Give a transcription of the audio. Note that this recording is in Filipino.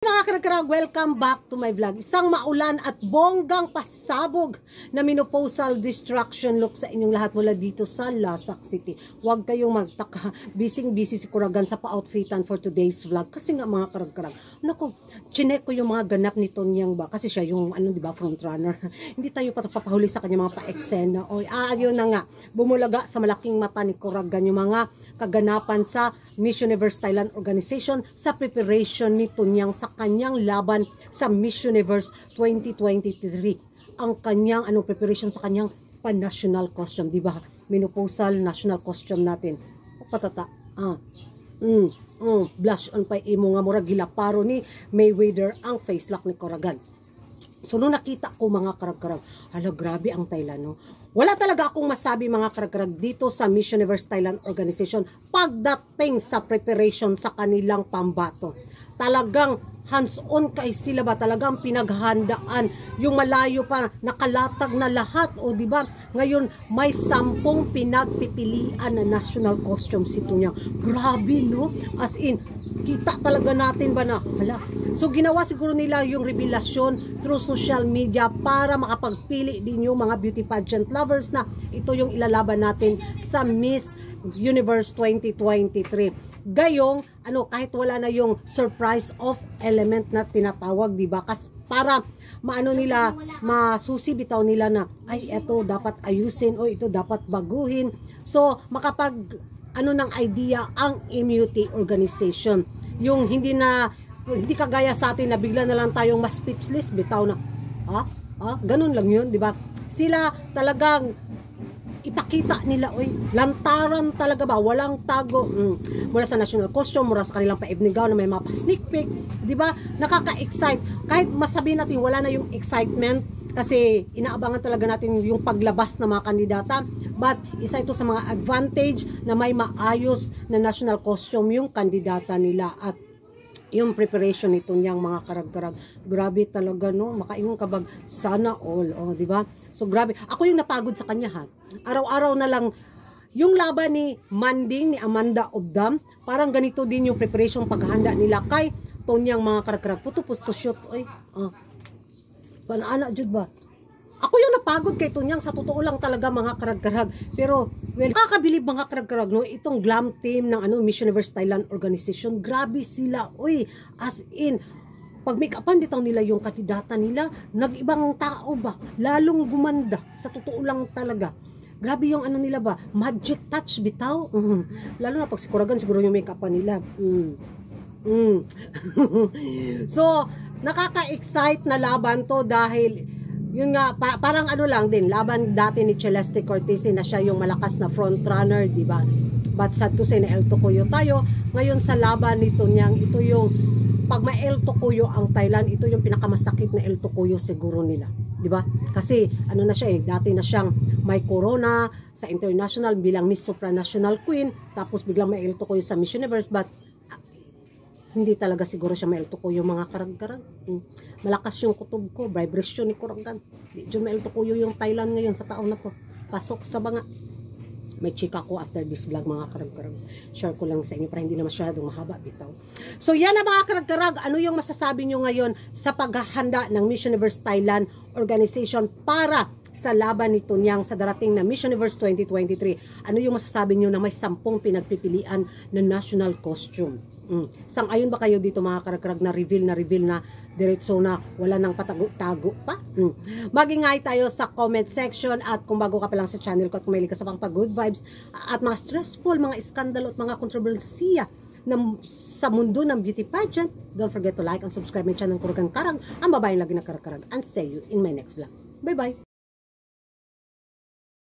Mga karag-karag, welcome back to my vlog. Isang maulan at bonggang pasabog na menopausal distraction look sa inyong lahat mula dito sa Lasak City. Huwag kayong magtaka, busy si Kuragan sa pa-outfitan for today's vlog. Kasi nga mga karag-karag, naku, chinek ko yung mga ganap ni Tonyang ba? Kasi siya yung, di ba, front runner. Hindi tayo papahuli sa kanya mga pa-eksena. O, ayun na nga, bumulaga sa malaking mata ni Kuragan yung mga kaganapan sa Miss Universe Thailand Organization sa preparation ni Tonyang sa kanyang laban sa Miss Universe 2023. Ang kanyang preparation sa kanyang pan-national costume, di ba? Menopausal national costume natin. Patata. Blush on pa imo nga mura gilaparo ni Mayweather ang face lock ni Kuragan. So nung nakita ko mga karag-karag, hala grabe ang Thailand, no? Wala talaga akong masabi mga karag-karag dito sa Miss Universe Thailand Organization pagdating sa preparation sa kanilang pambato. Talagang hands-on kay sila ba, talagang pinaghandaan yung malayo pa nakalatag na lahat, o di ba? Ngayon may 10 pinagpipilian na national costume si Tonyang. Grabe, no? As in, kita talaga natin ba na hala. So ginawa siguro nila yung revelasyon through social media para makapagpili din yung mga beauty pageant lovers na ito yung ilalaban natin sa Miss Universe 2023. Gayong kahit wala na yung surprise of element na tinatawag, di ba? Kasi para maano nila, masusi bitaw nila na ay ito dapat ayusin o ito dapat baguhin. So makapag ng idea ang MUT organization. Yung hindi kagaya sa atin na bigla na lang tayong mas speechless bitaw na ganun lang yun, di ba? Sila talagang ipakita nila, lantaran talaga ba, walang tago, mula sa national costume, mula sa kanilang paibnigaw na may mga pa-sneak peek, di ba? Nakaka-excite. Kahit masabihin natin wala na yung excitement kasi inaabangan talaga natin yung paglabas ng mga kandidata, but isa ito sa mga advantage na may maayos na national costume yung kandidata nila at yung preparation nito niyang mga karag-karag. Grabe talaga, no? Makaingon kabag sana all, di ba? So grabe. Ako yung napagod sa kanya, ha. Araw-araw na lang yung laban ni Manding, ni Amanda Obdam, parang ganito din yung preparation paghahanda nila kay Tonyang mga karag-karag. Puto-puto shoot, Panaana jud ba? Ako yung napagod kay Tonyang, sa totoo lang talaga mga karag-karag. Pero, well, nakakabilib mga karag-karag, no? Itong glam team ng Miss Universe Thailand Organization, grabe sila, as in, pag make-upan dito nila yung kandidata nila, nag-ibang tao ba? Lalong gumanda, sa totoo lang talaga. Grabe yung nila ba? Magic touch bitaw. Lalo na pag si Kuragan, siguro yung make-upan nila. So, nakaka-excite na laban to dahil yun nga, parang lang din, laban dati ni Celeste Cortese na siya yung malakas na front runner, di ba? But sad to say na El Tocuyo tayo. Ngayon sa laban ni Tonyang, ito yung, pag may El Tocuyo ang Thailand, ito yung pinakamasakit na El Tocuyo siguro nila, di ba? Kasi na siya dati na siyang may corona sa international bilang Miss Supranational Queen, tapos biglang may El Tocuyo sa Miss Universe, but hindi talaga siguro siya maelto ko yung mga karag-karag. Malakas yung kutob ko, vibration ni Kuragan. Di dyan maelto ko yung Thailand ngayon sa taon na to. Pasok sa banga. May chika ko after this vlog mga karag-karag. Share ko lang sa inyo para hindi na masyadong mahaba bitaw. So yan na mga karag-karag. Ano yung masasabi nyo ngayon sa paghahanda ng Miss Universe Thailand Organization para sa laban ni Tonyang sa darating na Miss Universe 2023. Ano yung masasabi nyo na may 10 pinagpipilian na national costume? Sang-ayon ba kayo dito mga karag-karag na reveal na diretso na wala nang patago-tago pa? Mag-ingay tayo sa comment section at kung bago ka pa lang sa channel ko at kung mahilig ka sa pang good vibes at mga stressful, mga iskandalo at mga kontrobersiya sa mundo ng beauty pageant, don't forget to like and subscribe my channel Kuragan Karag, ang babaeng lagi na karag-karag, and see you in my next vlog. Bye-bye!